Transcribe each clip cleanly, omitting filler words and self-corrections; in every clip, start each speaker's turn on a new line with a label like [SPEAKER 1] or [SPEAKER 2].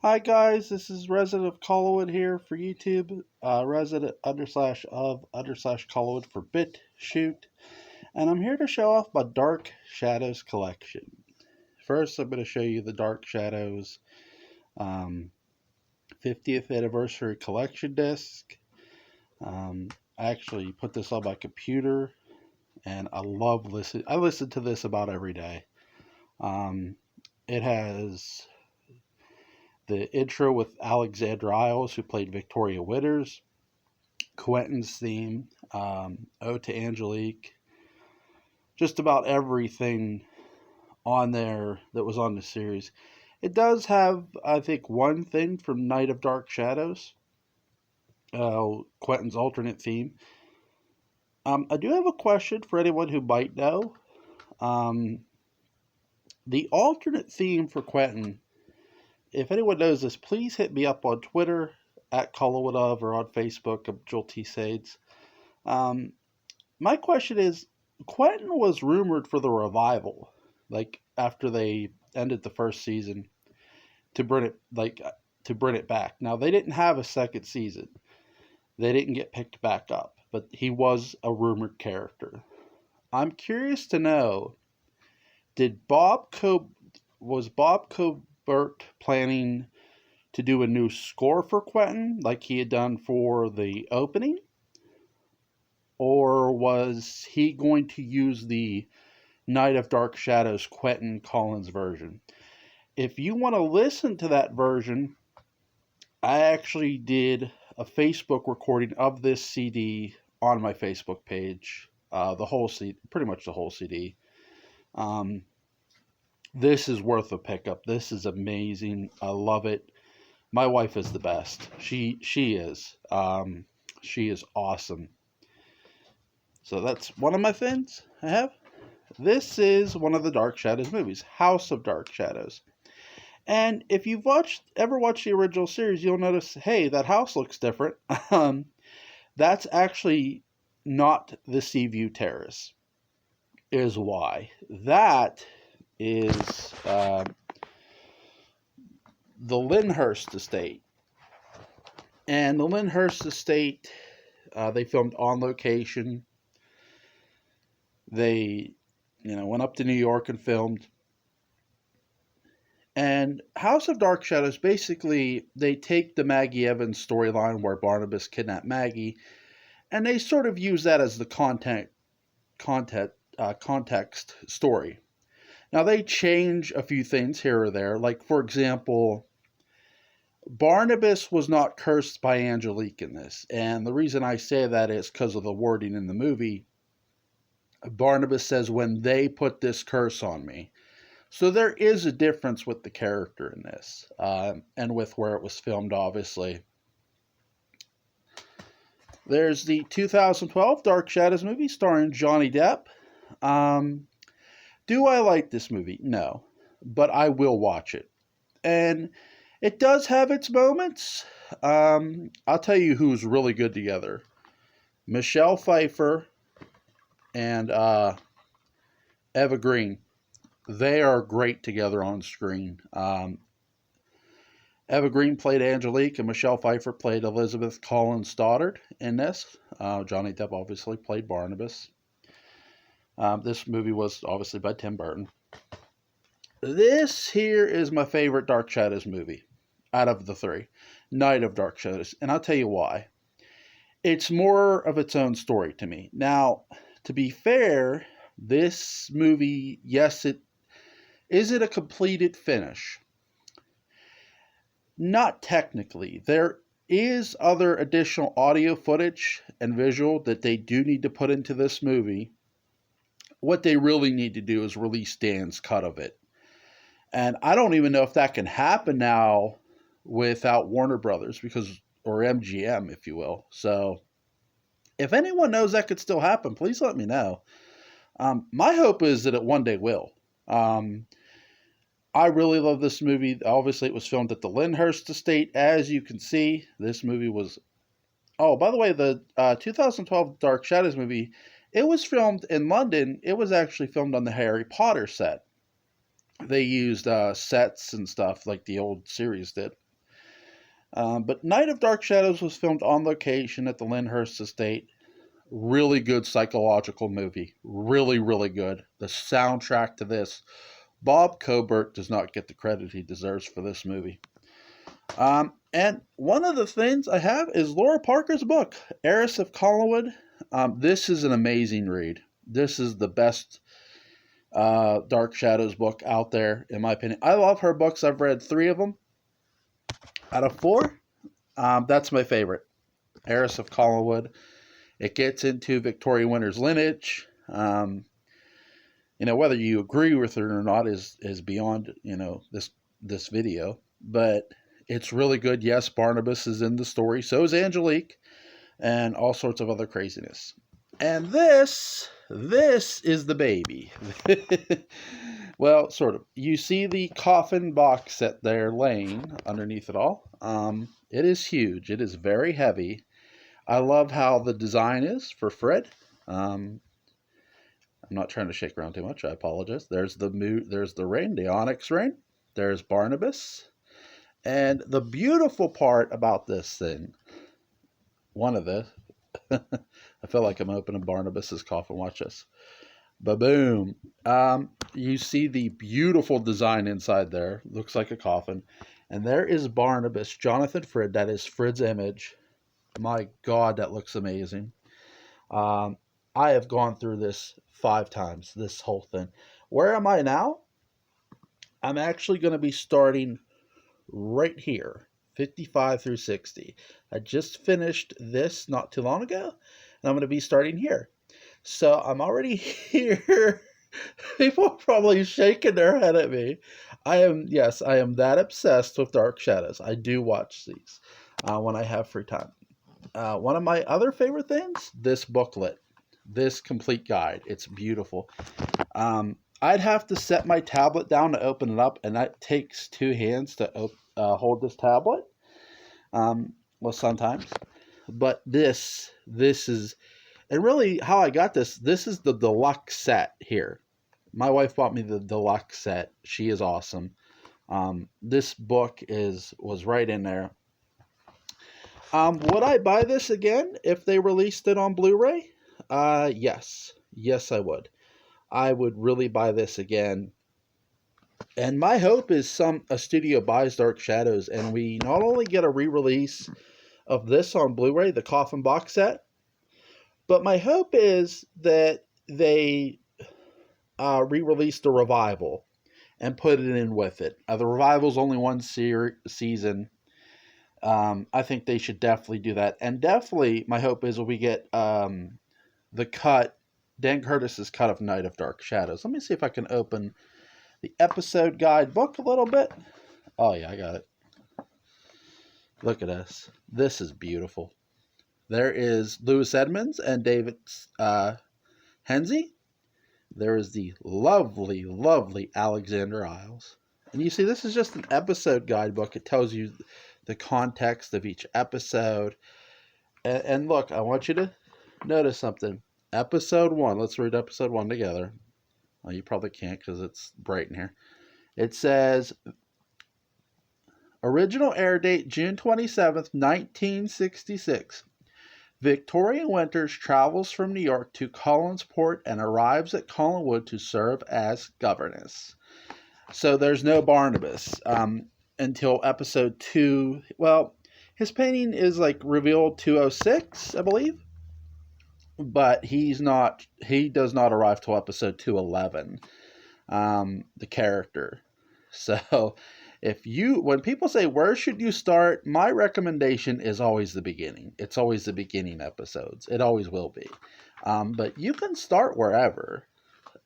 [SPEAKER 1] Hi guys, this is Resident of Collowood here for YouTube. Resident _of _Collowood for BitChute, and I'm here to show off my Dark Shadows collection. First, I'm going to show you the Dark Shadows um, 50th anniversary collection disc. I actually put this on my computer, and I love listen. I listen to this about every day. Um, it has the intro with Alexandra Isles, who played Victoria Winters, Quentin's theme, Ode to Angelique, just about everything on there that was on the series. It does have, I think, one thing from Night of Dark Shadows, Quentin's alternate theme. I do have a question for anyone who might know. Um, the alternate theme for Quentin, if anyone knows this, please hit me up on Twitter at Collowood or on Facebook of Joel T. Sades. My question is, Quentin was rumored for the revival, like after they ended the first season, to bring it back. Now they didn't have a second season; they didn't get picked back up, but he was a rumored character. I'm curious to know: Did was Bob Cobert planning to do a new score for Quentin, like he had done for the opening? Or was he going to use the Night of Dark Shadows Quentin Collins version? If you want to listen to that version, I actually did a Facebook recording of this CD on my Facebook page. The whole CD, pretty much the whole CD. This is worth a pickup. This is amazing. I love it. My wife is the best. She is. She is awesome. So that's one of my things I have. This is one of the Dark Shadows movies, House of Dark Shadows. And if you've ever watched the original series, you'll notice, hey, that house looks different. That's actually not the Seaview Terrace, is why. That is the Lyndhurst Estate. And the Lyndhurst Estate, they filmed on location. They, went up to New York and filmed. And House of Dark Shadows, basically, they take the Maggie Evans storyline where Barnabas kidnapped Maggie, and they sort of use that as the context story. Now, they change a few things here or there. Like, for example, Barnabas was not cursed by Angelique in this. And the reason I say that is because of the wording in the movie. Barnabas says, when they put this curse on me. So there is a difference with the character in this, and with where it was filmed, obviously. There's the 2012 Dark Shadows movie starring Johnny Depp. Do I like this movie? No, but I will watch it. And it does have its moments. I'll tell you who's really good together. Michelle Pfeiffer and Eva Green. They are great together on screen. Eva Green played Angelique, and Michelle Pfeiffer played Elizabeth Collins Stoddard in this. Johnny Depp obviously played Barnabas. This movie was obviously by Tim Burton. This here is my favorite Dark Shadows movie out of the three. Night of Dark Shadows. And I'll tell you why. It's more of its own story to me. Now, to be fair, this movie, yes, is it a completed finish? Not technically. There is other additional audio footage and visual that they do need to put into this movie. What they really need to do is release Dan's cut of it. And I don't even know if that can happen now without Warner Brothers, or MGM, if you will. So if anyone knows that could still happen, please let me know. My hope is that it one day will. I really love this movie. Obviously, it was filmed at the Lyndhurst Estate. As you can see, this movie was... Oh, by the way, the 2012 Dark Shadows movie, it was filmed in London. It was actually filmed on the Harry Potter set. They used sets and stuff like the old series did. But Night of Dark Shadows was filmed on location at the Lyndhurst Estate. Really good psychological movie. Really, really good. The soundtrack to this, Bob Cobert does not get the credit he deserves for this movie. And one of the things I have is Laura Parker's book, Heiress of Collinwood. This is an amazing read. This is the best Dark Shadows book out there, in my opinion. I love her books. I've read 3 of them out of 4. That's my favorite, Heiress of Collinwood. It gets into Victoria Winter's lineage. Whether you agree with it or not is beyond this video, but it's really good. Yes, Barnabas is in the story. So is Angelique, and all sorts of other craziness. And this is the baby. Well, sort of. You see the coffin box set there laying underneath it all. It is huge. It is very heavy. I love how the design is for Fred. I'm not trying to shake around too much. I apologize. There's the ring, the onyx ring. There's Barnabas. And the beautiful part about this thing, I feel like I'm opening Barnabas's coffin. Watch this. Ba-boom. You see the beautiful design inside there. Looks like a coffin. And there is Barnabas, Jonathan Frid. That is Frid's image. My God, that looks amazing. I have gone through this 5 times, this whole thing. Where am I now? I'm actually going to be starting right here, 55 through 60. I just finished this not too long ago, and I'm going to be starting here. So I'm already here. People are probably shaking their head at me. I am that obsessed with Dark Shadows. I do watch these when I have free time. One of my other favorite things, this booklet, this complete guide. It's beautiful. I'd have to set my tablet down to open it up, and that takes 2 hands to hold this tablet. Well, sometimes. But this is, and really how I got this is the deluxe set here. My wife bought me the deluxe set. She is awesome. This book was right in there. Would I buy this again if they released it on Blu-ray? Yes. Yes, I would. I would really buy this again. And my hope is a studio buys Dark Shadows, and we not only get a re-release of this on Blu-ray, the Coffin box set, but my hope is that they re-release the revival and put it in with it. The revival's only 1 season. I think they should definitely do that. And definitely, my hope is we get the cut, Dan Curtis's cut of Night of Dark Shadows. Let me see if I can open the episode guide book a little bit. Oh, yeah, I got it. Look at this. This is beautiful. There is Louis Edmonds and David Henze. There is the lovely, lovely Alexander Isles. And you see, this is just an episode guidebook. It tells you the context of each episode. And look, I want you to notice something. Episode 1. Let's read episode 1 together. Well, you probably can't because it's bright in here. It says, original air date June 27th, 1966. Victoria Winters travels from New York to Collinsport and arrives at Collinwood to serve as governess. So there's no Barnabas until episode 2. Well, his painting is revealed 206, I believe. But he does not arrive till episode 211, the character. So when people say, where should you start? My recommendation is always the beginning. It's always the beginning episodes. It always will be. But you can start wherever.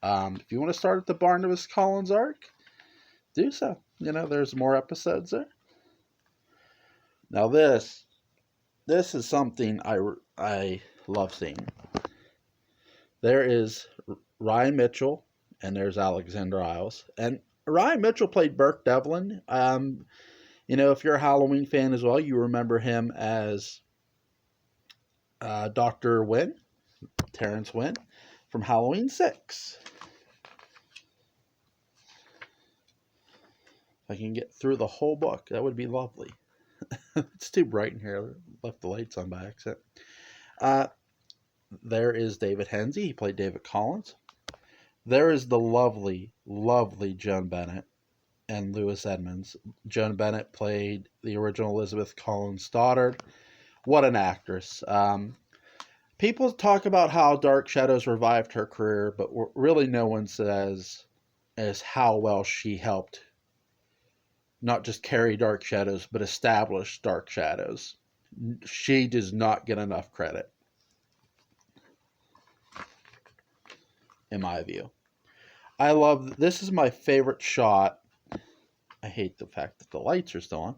[SPEAKER 1] If you want to start at the Barnabas Collins arc, do so. There's more episodes there. Now this is something I love seeing. There is Ryan Mitchell, and there's Alexander Isles. And Ryan Mitchell played Burke Devlin. If you're a Halloween fan as well, you remember him as Dr. Wynn, Terrence Wynn, from Halloween 6. If I can get through the whole book, that would be lovely. It's too bright in here. I left the lights on by accident. Uh, there is David Hensey. He played David Collins. There is the lovely, lovely Joan Bennett and Lewis Edmonds. Joan Bennett played the original Elizabeth Collins' daughter. What an actress. People talk about how Dark Shadows revived her career, but really no one says as how well she helped not just carry Dark Shadows, but establish Dark Shadows. She does not get enough credit, in my view. I love, this is my favorite shot. I hate the fact that the lights are still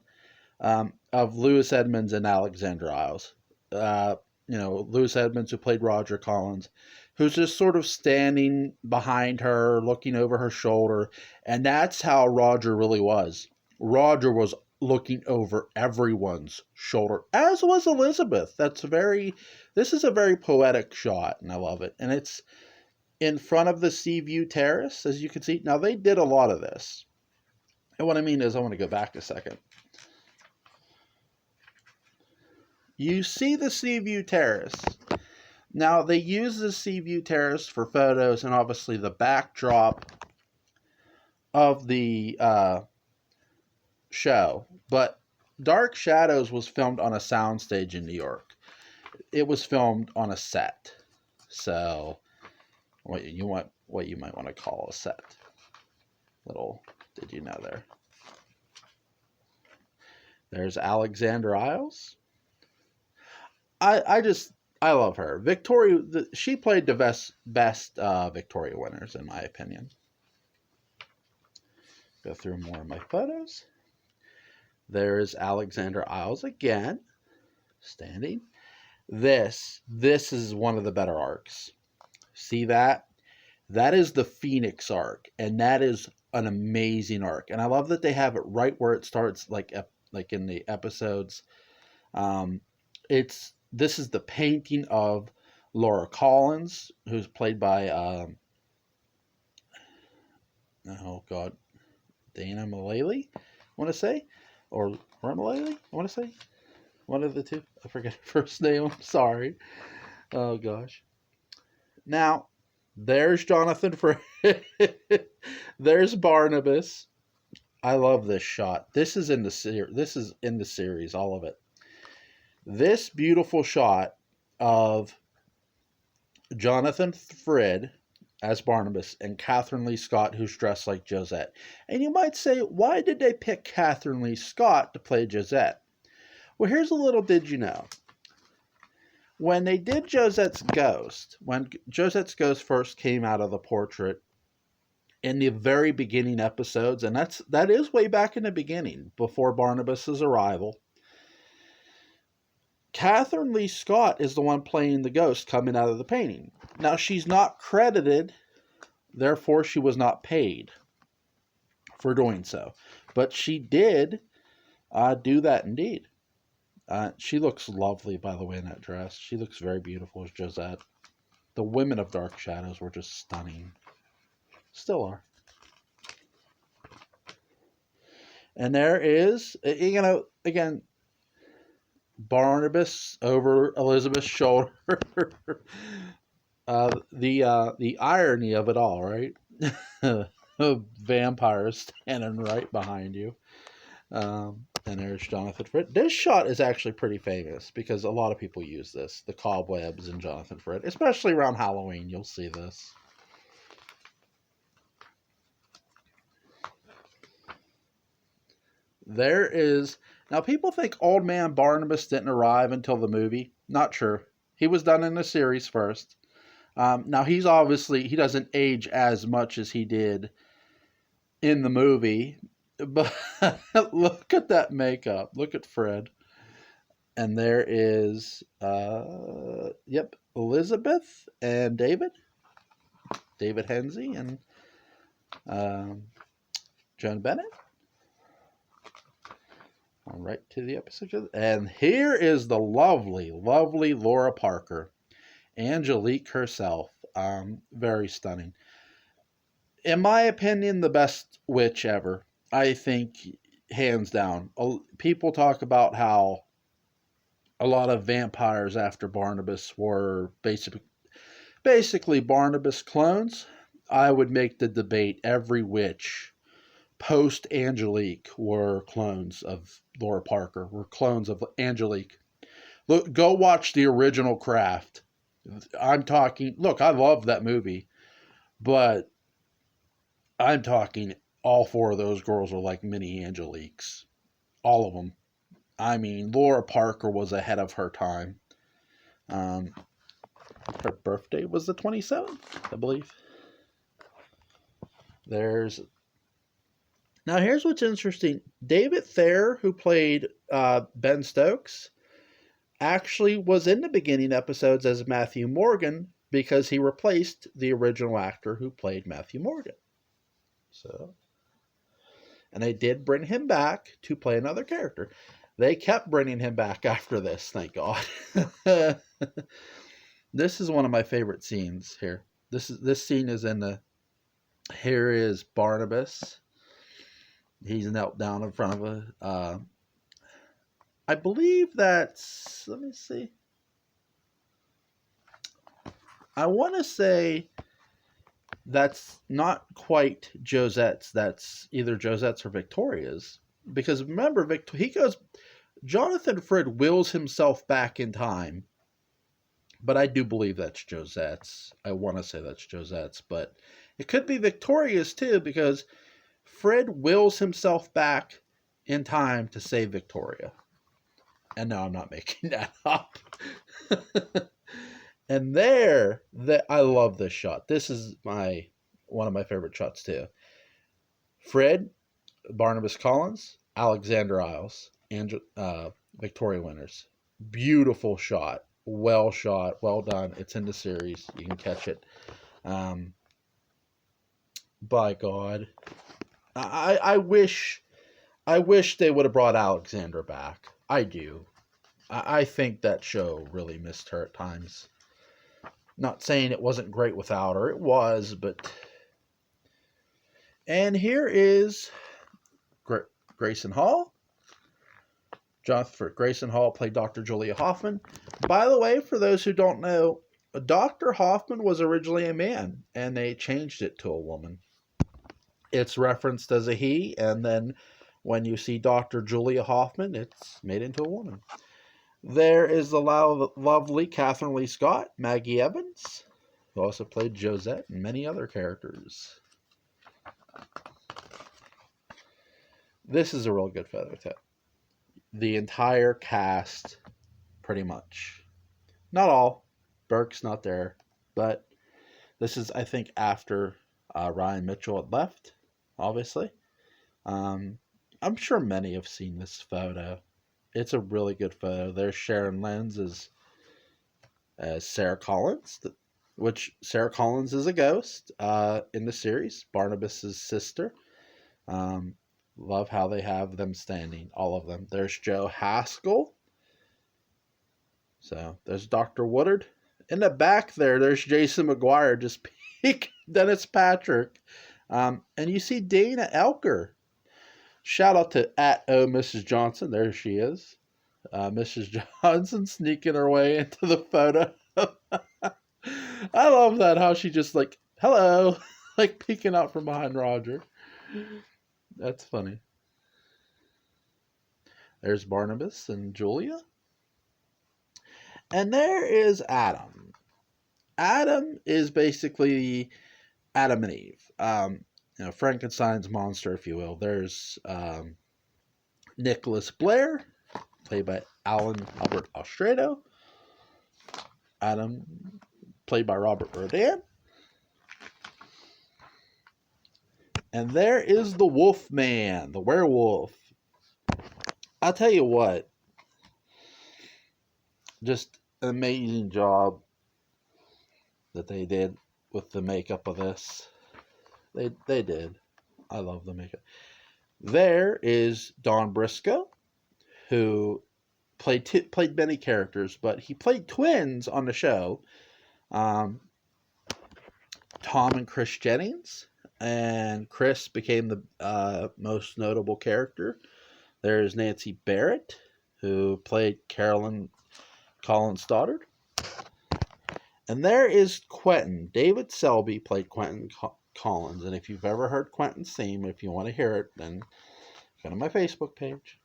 [SPEAKER 1] on, of Lewis Edmonds and Alexandra Isles. Lewis Edmonds, who played Roger Collins, who's just sort of standing behind her, looking over her shoulder. And that's how Roger really was. Roger was looking over everyone's shoulder, as was Elizabeth. This is a very poetic shot, and I love it. And it's in front of the Seaview Terrace, as you can see. Now, they did a lot of this. And what I mean is, I want to go back a second. You see the Seaview Terrace. Now, they use the Seaview Terrace for photos and obviously the backdrop of the show. But Dark Shadows was filmed on a soundstage in New York. It was filmed on a set. So, what you might want to call a set. Little did you know there. There's Alexandra Isles. I love her. Victoria, she played the best Victoria winners, in my opinion. Go through more of my photos. There's Alexandra Isles again, standing. This is one of the better arcs. See that? That is the Phoenix arc, and that is an amazing arc. And I love that they have it right where it starts, like in the episodes. This is the painting of Laura Collins, who's played by Dana Mullally, I want to say, or Mullally, I want to say, one of the two. I forget her first name. I'm sorry. Oh gosh. Now, there's Jonathan Frid. There's Barnabas. I love this shot. This is in the series, all of it. This beautiful shot of Jonathan Frid as Barnabas and Catherine Lee Scott, who's dressed like Josette. And you might say, why did they pick Catherine Lee Scott to play Josette? Well, here's a little did you know. When they did Josette's Ghost, when Josette's Ghost first came out of the portrait in the very beginning episodes, and that is way back in the beginning, before Barnabas's arrival, Catherine Lee Scott is the one playing the ghost coming out of the painting. Now, she's not credited, therefore she was not paid for doing so. But she did do that indeed. She looks lovely, by the way, in that dress. She looks very beautiful as Josette. The women of Dark Shadows were just stunning. Still are. And there is, again, Barnabas over Elizabeth's shoulder. The irony of it all, right? Vampires standing right behind you. And there's Jonathan Frid. This shot is actually pretty famous because a lot of people use this. The cobwebs and Jonathan Frid. Especially around Halloween, you'll see this. There is... Now, people think Old Man Barnabas didn't arrive until the movie. Not true. He was done in the series first. Now, he doesn't age as much as he did in the movie. But look at that makeup. Look at Fred. And there is, Elizabeth and David. David Hensey and Joan Bennett. All right, to the episode. And here is the lovely, lovely Laura Parker. Angelique herself. Very stunning. In my opinion, the best witch ever. I think hands down. People talk about how a lot of vampires after Barnabas were basically Barnabas clones. I would make the debate every witch post Angelique were clones of Laura Parker, were clones of Angelique. Look, go watch the original Craft. I'm talking, look, I love that movie, but I'm talking all four of those girls are like mini Angeliques. All of them. I mean, Laura Parker was ahead of her time. Um, her birthday was the 27th, I believe. Now here's what's interesting. David Thayer, who played Ben Stokes, actually was in the beginning episodes as Matthew Morgan because he replaced the original actor who played Matthew Morgan. So, and they did bring him back to play another character. They kept bringing him back after this, thank God. This is one of my favorite scenes here. This scene is in the. Here is Barnabas. He's knelt down in front of a. I believe that's. Let me see. I want to say that's not quite Josette's. That's either Josette's or Victoria's. Because remember, Jonathan Frid wills himself back in time. But I do believe that's Josette's. I want to say that's Josette's. But it could be Victoria's too, because Frid wills himself back in time to save Victoria. And no, I'm not making that up. And I love this shot. This is one of my favorite shots too. Frid, Barnabas Collins, Alexander Isles, and Victoria Winters. Beautiful shot. Well shot. Well done. It's in the series. You can catch it. By God. I wish they would have brought Alexandra back. I do. I think that show really missed her at times. Not saying it wasn't great without her. It was, but... And here is Grayson Hall. Jonathan Grayson Hall played Dr. Julia Hoffman. By the way, for those who don't know, Dr. Hoffman was originally a man, and they changed it to a woman. It's referenced as a he, and then when you see Dr. Julia Hoffman, it's made into a woman. There is the lovely Catherine Lee Scott, Maggie Evans, who also played Josette and many other characters. This is a real good photo tip. The entire cast, pretty much. Not all. Burke's not there. But this is, I think, after Ryan Mitchell had left, obviously. I'm sure many have seen this photo. It's a really good photo. There's Sharon Lenz as Sarah Collins, which Sarah Collins is a ghost in the series, Barnabas' sister. Love how they have them standing, all of them. There's Joe Haskell. So there's Dr. Woodard. In the back there's Jason McGuire just peeking. Dennis Patrick. And you see Dana Elker. Shout out to Mrs. Johnson. There she is. Mrs. Johnson sneaking her way into the photo. I love that, how she just like, hello, like peeking out from behind Roger. That's funny. There's Barnabas and Julia. And there is Adam. Adam is basically Adam and Eve. Frankenstein's monster, if you will. There's Nicholas Blair, played by Alan Albert Ostrato. Adam, played by Robert Rodan. And there is the Wolfman, the werewolf. I'll tell you what. Just an amazing job that they did with the makeup of this. They did. I love the makeup. There is Don Briscoe, who played many characters, but he played twins on the show. Tom and Chris Jennings, and Chris became the most notable character There's Nancy Barrett, who played Carolyn Collins' daughter. And there is Quentin. David Selby played Quentin Collins. And if you've ever heard Quentin's theme, if you want to hear it, then go to my Facebook page.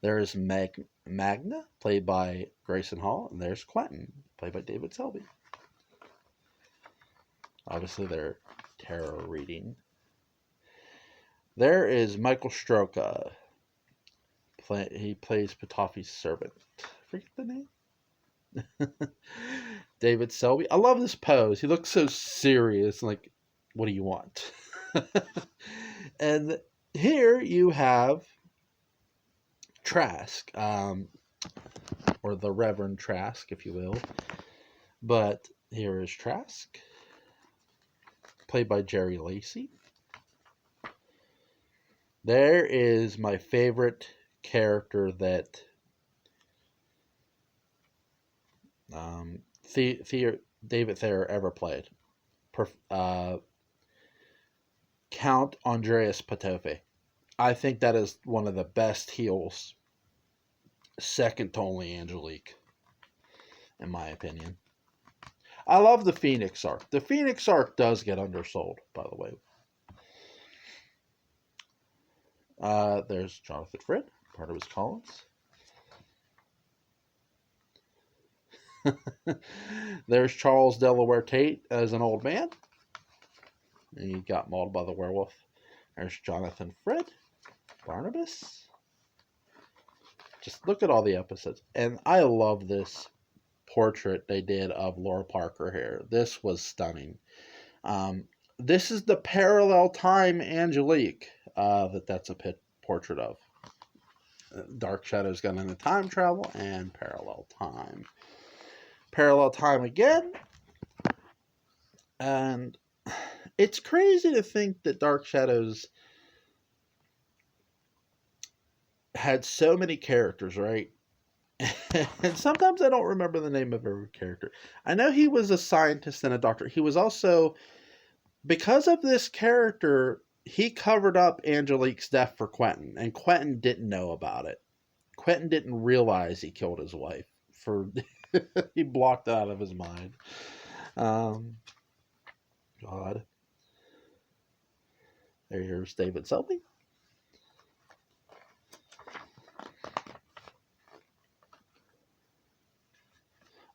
[SPEAKER 1] There is Magna, played by Grayson Hall. And there's Quentin, played by David Selby. Obviously, they're tarot reading. There is Michael Stroka. He plays Petofi's servant. Forget the name. David Selby. I love this pose. He looks so serious. Like, what do you want? And here you have Trask, or the Reverend Trask, if you will. But here is Trask, played by Jerry Lacey. There is my favorite character that David Thayer ever played. Count Andreas Petofi. I think that is one of the best heels, second to only Angelique, in my opinion. I love the Phoenix arc. The Phoenix arc does get undersold, by the way. There's Jonathan Frid, part of his Collins. There's Charles Delaware Tate as an old man. And he got mauled by the werewolf. There's Jonathan Frid, Barnabas. Just look at all the episodes. And I love this portrait they did of Laura Parker here. This was stunning. This is the parallel time Angelique that's a portrait of. Dark Shadows got into time travel and parallel time. Parallel time again. And it's crazy to think that Dark Shadows had so many characters, right? And sometimes I don't remember the name of every character. I know he was a scientist and a doctor. He was also, because of this character, he covered up Angelique's death for Quentin, and Quentin didn't know about it. Quentin didn't realize he killed his wife. He blocked it out of his mind. God. There's David Selby.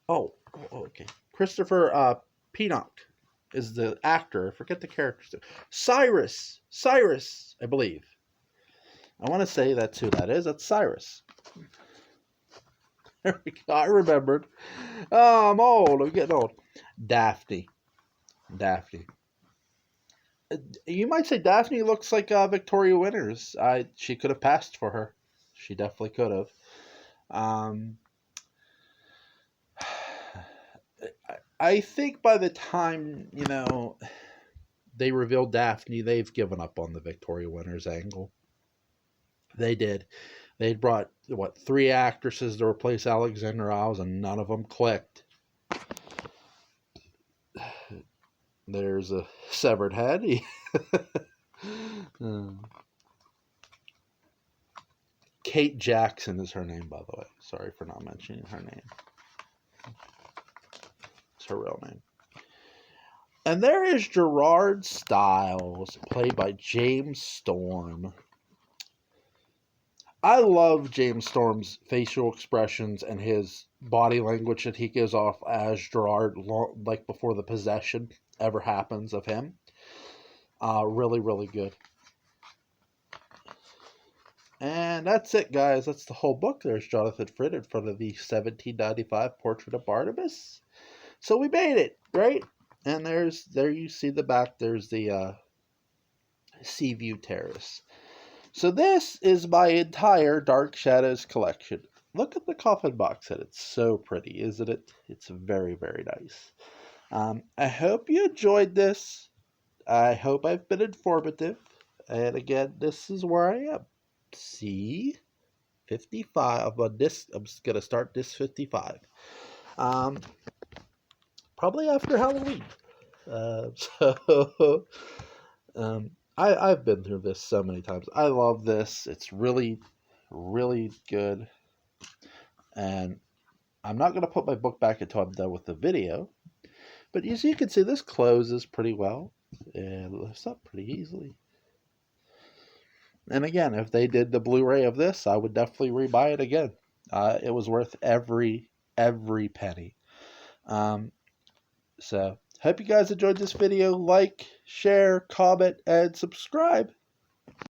[SPEAKER 1] Oh, okay. Christopher Pinnock is the actor. I forget the characters. Cyrus, I believe. I want to say that's who that is. That's Cyrus. There we go. I remembered. Oh, I'm old. I'm getting old. Daphne. You might say Daphne looks like Victoria Winters. She could have passed for her. She definitely could have. I think by the time, they revealed Daphne, they've given up on the Victoria Winters angle. They did. They'd brought, 3 actresses to replace Alexandra Isles, and none of them clicked. There's a severed head. Kate Jackson is her name, by the way. Sorry for not mentioning her name. It's her real name. And there is Gerard Stiles, played by James Storm. I love James Storm's facial expressions and his body language that he gives off as Gerard, like before the possession ever happens of him. Really, really good. And that's it, guys. That's the whole book. There's Jonathan Frid in front of the 1795 Portrait of Barnabas. So we made it, right? And there you see the back. There's the Seaview Terrace. So this is my entire Dark Shadows collection. Look at the coffin box set. It's so pretty, isn't it? It's very, very nice. I hope you enjoyed this. I hope I've been informative. And again, this is where I am. C 55 on this. I'm just gonna start this 55. Probably after Halloween. I've been through this so many times. I love this. It's really, really good. And I'm not going to put my book back until I'm done with the video. But as you can see, this closes pretty well and lifts up pretty easily. And again, if they did the Blu-ray of this, I would definitely rebuy it again. It was worth every penny. So, hope you guys enjoyed this video. Like, share, comment, and subscribe.